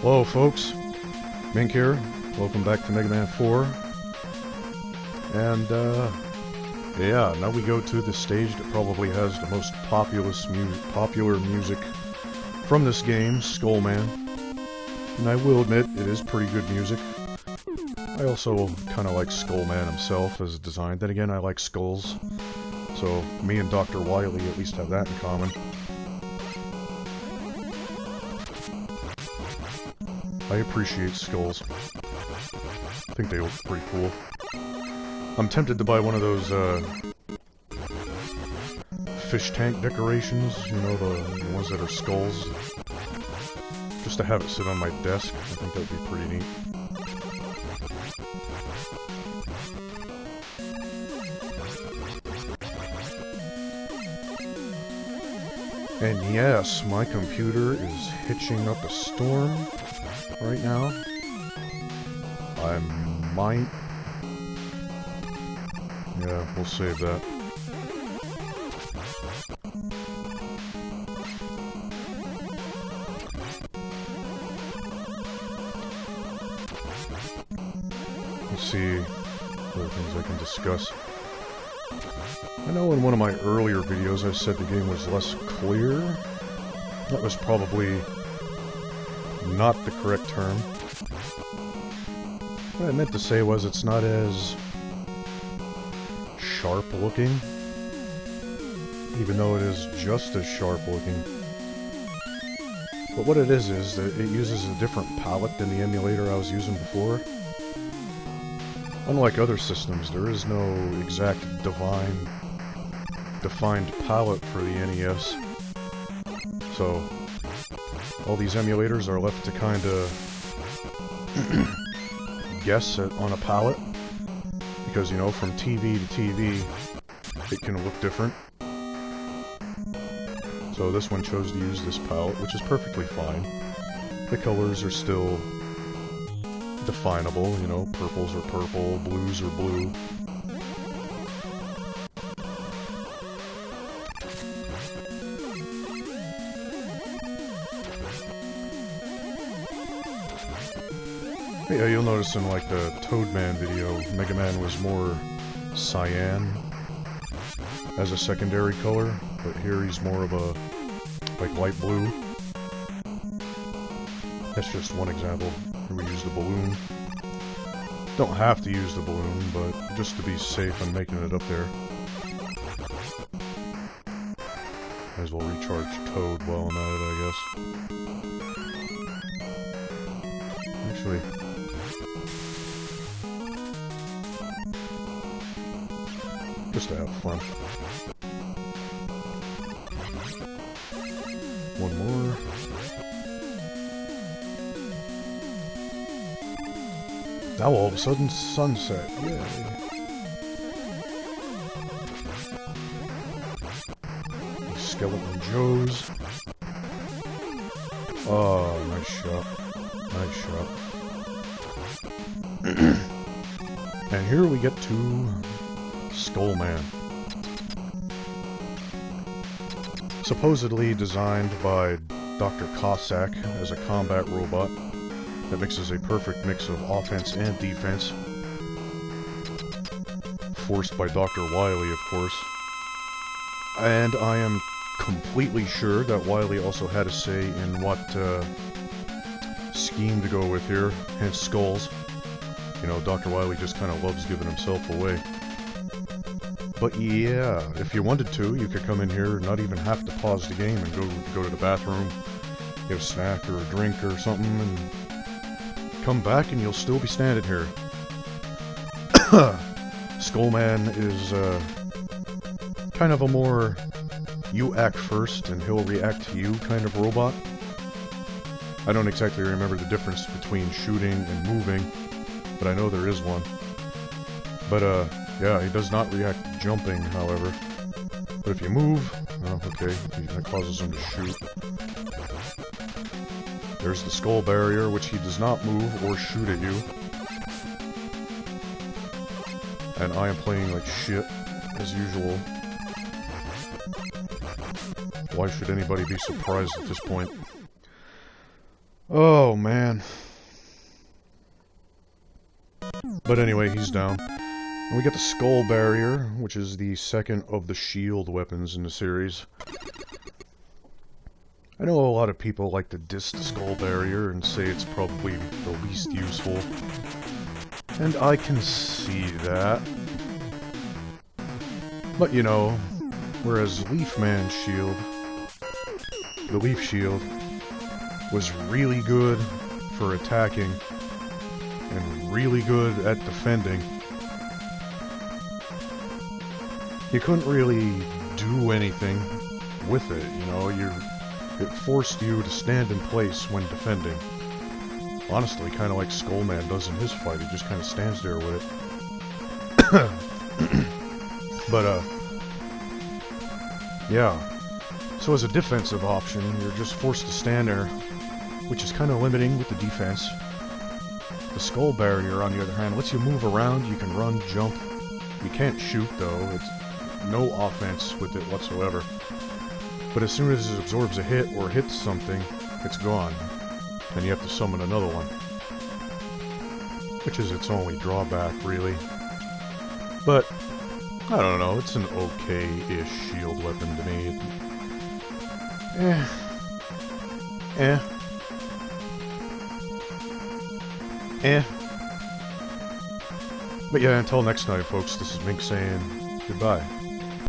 Hello folks, Mink here, welcome back to Mega Man 4, and yeah, now we go to the stage that probably has the most popular music from this game, Skullman, and I will admit, it is pretty good music. I also kind of like Skullman himself as a design, then again I like skulls, so me and Dr. Wily at least have that in common. I appreciate skulls. I think they look pretty cool. I'm tempted to buy one of those, fish tank decorations, you know, the ones that are skulls. Just to have it sit on my desk. I think that would be pretty neat. And yes, my computer is hitching up a storm right now. I might... yeah, we'll save that. Let's see other things I can discuss. I know in one of my earlier videos I said the game was less clear. That was probably not the correct term. What I meant to say was it's not as sharp looking, even though it is just as sharp looking. But what it is that it uses a different palette than the emulator I was using before. Unlike other systems, there is no exact defined palette for the NES. So, all these emulators are left to kinda guess on a palette. Because, you know, from TV to TV, it can look different. So this one chose to use this palette, which is perfectly fine. The colors are still definable, you know, purples are purple, blues are blue. Yeah, you'll notice in like the Toadman video, Mega Man was more cyan as a secondary color, but here he's more of a like light blue. That's just one example. Here we use the balloon. Don't have to use the balloon, but just to be safe, I'm making it up there. Might as well recharge Toad while I'm at it, I guess. Actually, just to have fun. One more. Now all of a sudden, sunset. Yay. Skeleton Joes. Oh, nice shot. Nice shot. And here we get to Skullman. Supposedly designed by Dr. Cossack as a combat robot that mixes a perfect mix of offense and defense. Forced by Dr. Wily, of course. And I am completely sure that Wily also had a say in what scheme to go with here, hence skulls. You know, Dr. Wily just kind of loves giving himself away. But yeah, if you wanted to, you could come in here, not even have to pause the game and go to the bathroom, get a snack or a drink or something, and come back and you'll still be standing here. Skullman is kind of a more you act first and he'll react to you kind of robot. I don't exactly remember the difference between shooting and moving, but I know there is one. But yeah, he does not react to jumping, however. But if you move, oh, okay, that causes him to shoot. There's the skull barrier, which he does not move or shoot at you. And I am playing like shit, as usual. Why should anybody be surprised at this point? Oh, man. But anyway, he's down. And we get the skull barrier, which is the second of the shield weapons in the series. I know a lot of people like to diss the skull barrier and say it's probably the least useful. And I can see that. But you know, whereas Leafman's shield, the Leaf Shield, was really good for attacking and really good at defending, you couldn't really do anything with it, you know, it forced you to stand in place when defending. Honestly, kind of like Skullman does in his fight, he just kind of stands there with it. But, yeah. So as a defensive option, you're just forced to stand there, which is kind of limiting with the defense. The skull barrier, on the other hand, lets you move around, you can run, jump. You can't shoot, though. It's no offense with it whatsoever. But as soon as it absorbs a hit or hits something, it's gone. And you have to summon another one. Which is its only drawback, really. But, I don't know, it's an okay-ish shield weapon to me. But yeah, until next time, folks, this is Mink saying goodbye.